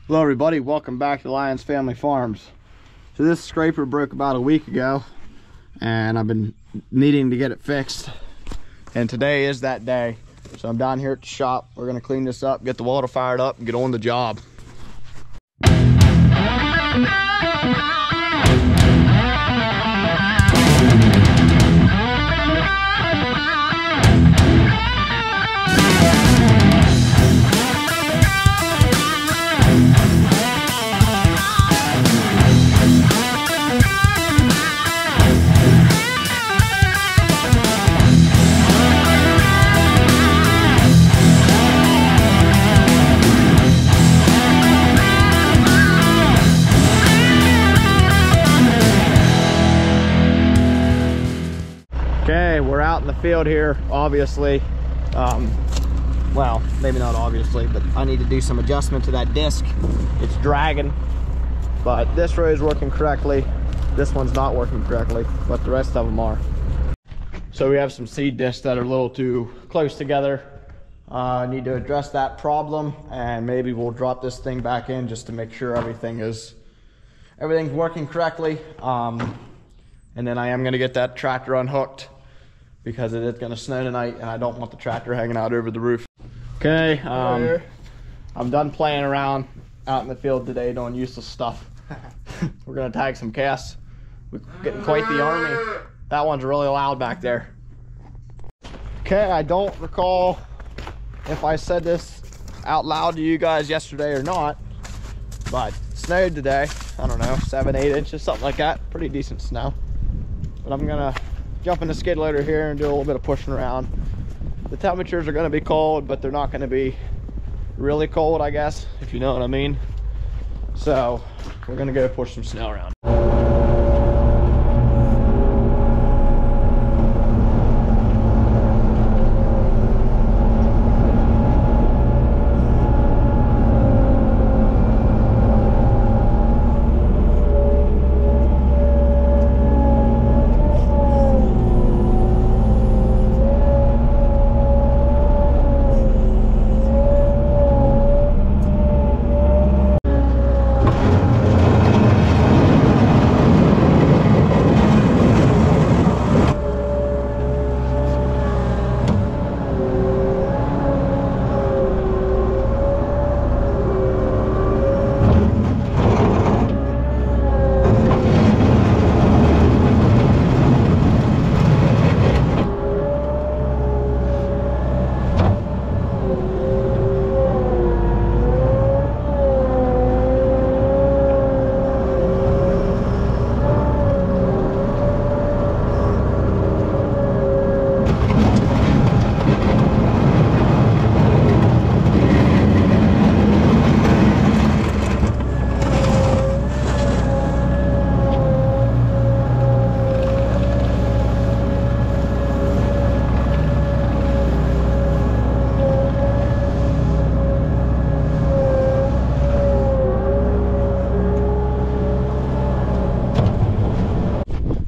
Hello everybody, welcome back to Lyons Family Farms. So this scraper broke about a week ago and I've been needing to get it fixed, and today is that day. So I'm down here at the shop. We're gonna clean this up, get the water fired up, and get on the job. Okay, we're out in the field here, obviously. Well, maybe not obviously, but I need to do some adjustment to that disc. It's dragging, but this row is working correctly. This one's not working correctly, but the rest of them are. So we have some seed discs that are a little too close together. Need to address that problem, and maybe we'll drop this thing back in just to make sure everything's working correctly. And then I am gonna get that tractor unhooked because it is gonna snow tonight and I don't want the tractor hanging out over the roof. Okay, I'm done playing around out in the field today doing useless stuff. We're gonna tag some casts. We're getting quite the army. That one's really loud back there. Okay, I don't recall if I said this out loud to you guys yesterday or not, but it snowed today. I don't know, 7-8 inches, something like that. Pretty decent snow. But I'm gonna jump in the skid loader here and do a little bit of pushing around. The temperatures are gonna be cold, but they're not gonna be really cold, I guess, if you know what I mean. So we're gonna go push some snow around.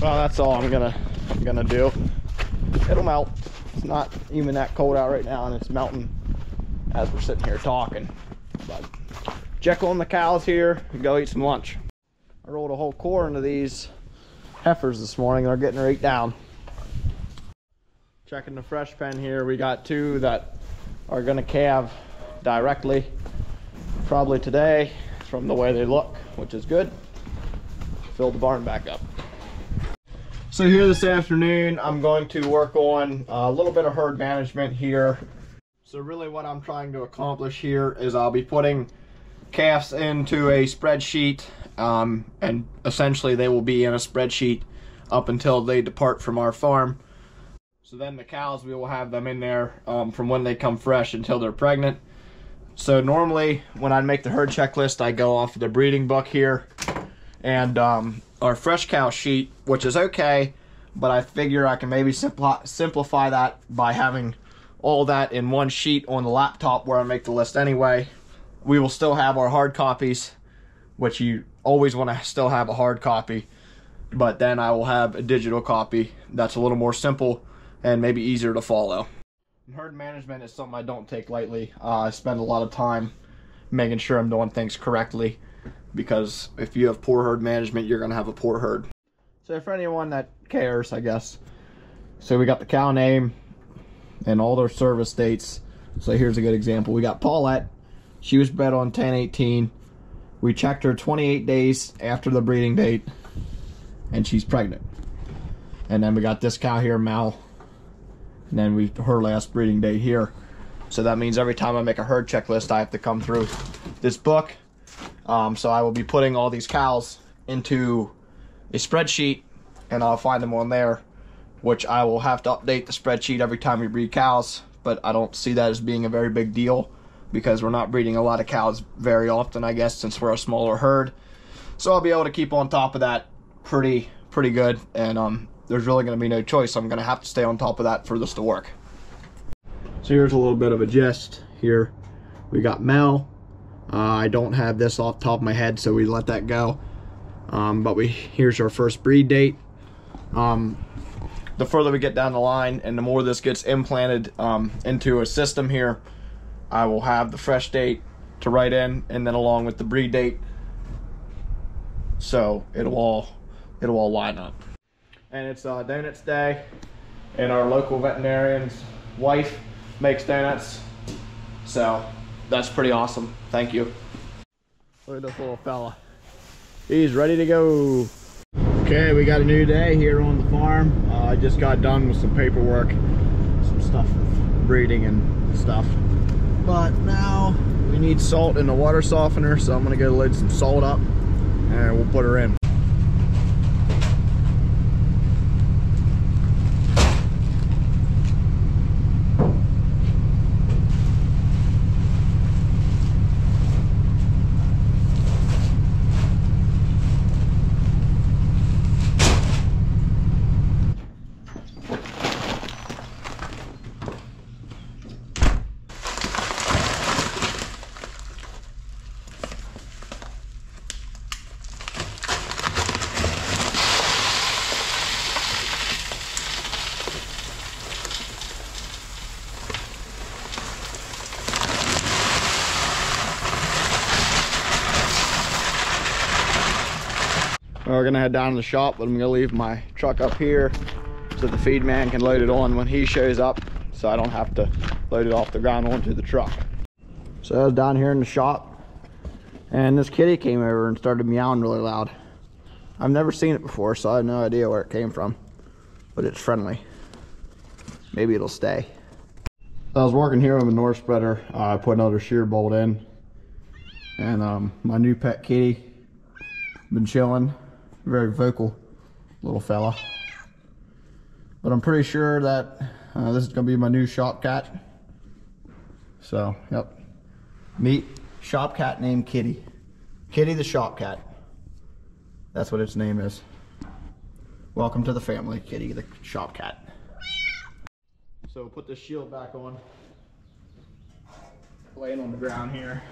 Well, that's all I'm gonna do. It'll melt. It's not even that cold out right now, and it's melting as we're sitting here talking. But check on the cows here and go eat some lunch. I rolled a whole core into these heifers this morning. They're getting right down. Checking the fresh pen here. We got two that are gonna calve directly, probably today, from the way they look, which is good. Fill the barn back up. So here this afternoon, I'm going to work on a little bit of herd management here. So really what I'm trying to accomplish here is I'll be putting calves into a spreadsheet, and essentially they will be in a spreadsheet up until they depart from our farm. So then the cows, we will have them in there from when they come fresh until they're pregnant. So normally when I make the herd checklist, I go off the breeding book here and our fresh cow sheet, which is okay, but I figure I can maybe simplify that by having all that in one sheet on the laptop where I make the list anyway. We will still have our hard copies, which you always want to still have a hard copy, but then I will have a digital copy that's a little more simple and maybe easier to follow. Herd management is something I don't take lightly. I spend a lot of time making sure I'm doing things correctly, because if you have poor herd management, you're gonna have a poor herd. So for anyone that cares, I guess, so we got the cow name and all their service dates. So here's a good example. We got Paulette. She was bred on 10/18. We checked her 28 days after the breeding date, and she's pregnant. And then we got this cow here, Mal, and then her last breeding date here. So that means every time I make a herd checklist, I have to come through this book. So I will be putting all these cows into a spreadsheet, and I'll find them on there, which I will have to update the spreadsheet every time we breed cows. But I don't see that as being a very big deal, because we're not breeding a lot of cows very often, I guess, since we're a smaller herd. So I'll be able to keep on top of that pretty good, and there's really going to be no choice. I'm going to have to stay on top of that for this to work. So here's a little bit of a gist here. We got Mel. I don't have this off the top of my head, so we let that go. But here's our first breed date. The further we get down the line and the more this gets implanted into a system here, I will have the fresh date to write in, and then along with the breed date, so it'll all line up. And it's donuts day, and our local veterinarian's wife makes donuts, so that's pretty awesome. Thank you. Look at this little fella. He's ready to go. Okay, we got a new day here on the farm. I just got done with some paperwork, some stuff with breeding and stuff. But now we need salt in the water softener, so I'm gonna go load some salt up and we'll put her in. We're gonna head down to the shop, but I'm gonna leave my truck up here so the feed man can load it on when he shows up, so I don't have to load it off the ground onto the truck. So I was down here in the shop, and this kitty came over and started meowing really loud. I've never seen it before, so I have no idea where it came from, but it's friendly. Maybe it'll stay. So I was working here with a North spreader. I put another shear bolt in, and my new pet kitty been chilling. Very vocal little fella, but I'm pretty sure that this is gonna be my new shop cat. So yep, meet shop cat named Kitty. Kitty the shop cat, that's what its name is. Welcome to the family, Kitty the shop cat. So put the shield back on, laying on the ground here,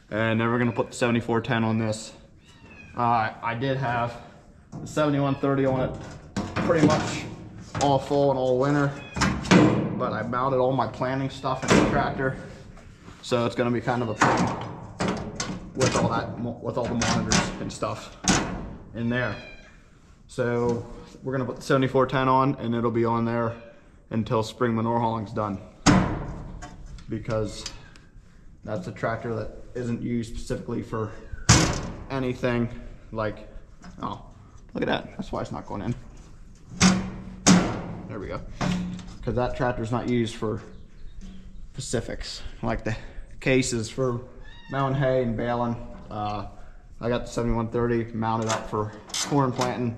and then we're gonna put the 7410 on this. I did have the 7130 on it pretty much all fall and all winter, but I mounted all my planting stuff in the tractor, so it's going to be kind of a pain with all the monitors and stuff in there. So we're going to put the 7410 on, and it'll be on there until spring manure hauling's done, because that's a tractor that isn't used specifically for anything like, oh, look at that, that's why it's not going in. There we go. Because that tractor's not used for specifics, like the cases for mounting hay and baling. I got the 7130 mounted up for corn planting,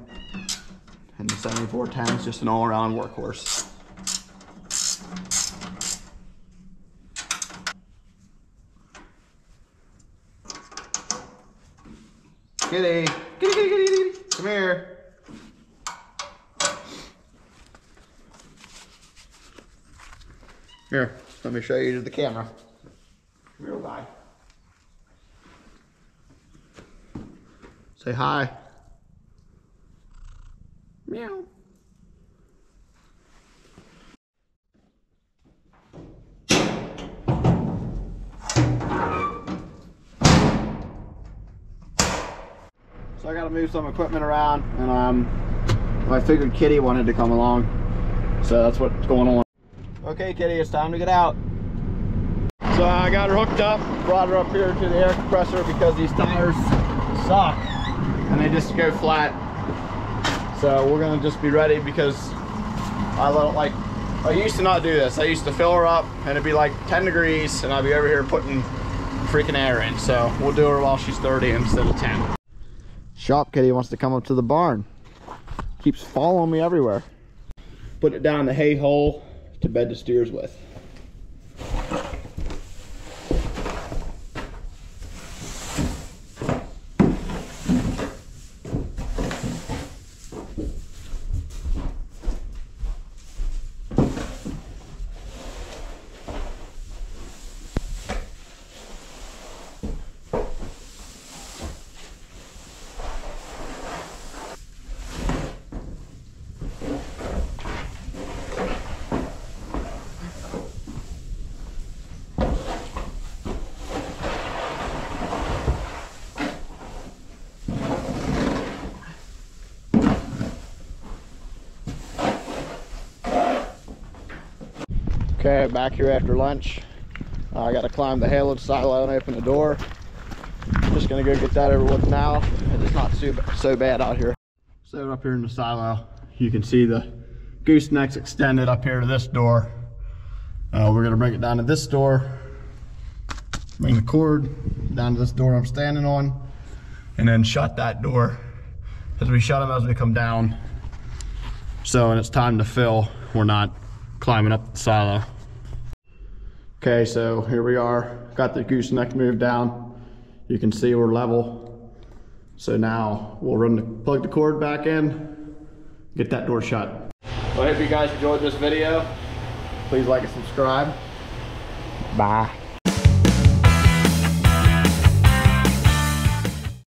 and the 7410 is just an all-around workhorse. Kitty, kitty, kitty, kitty, kitty, come here. Here, let me show you to the camera. Come here, guy. Say hi. Meow. So I got to move some equipment around, and I figured Kitty wanted to come along, so that's what's going on. Okay, Kitty, it's time to get out. So I got her hooked up, brought her up here to the air compressor because these tires suck and they just go flat. So we're gonna just be ready because I used to not do this. I used to fill her up and it'd be like 10 degrees and I'd be over here putting freaking air in. So we'll do her while she's 30 instead of 10. Shop Kitty wants to come up to the barn. Keeps following me everywhere. Put it down the hay hole to bed the steers with. Okay, back here after lunch. I gotta climb the hay load silo and open the door. Just gonna go get that over with now. It's not so bad out here. So up here in the silo, you can see the goosenecks extended up here to this door. We're gonna bring it down to this door. Bring the cord down to this door I'm standing on, and then shut that door. As we shut them as we come down. So when it's time to fill, we're not climbing up the silo. Okay, so here we are. Got the gooseneck moved down. You can see we're level. So now we'll plug the cord back in, get that door shut. Well, I hope you guys enjoyed this video. Please like and subscribe. Bye.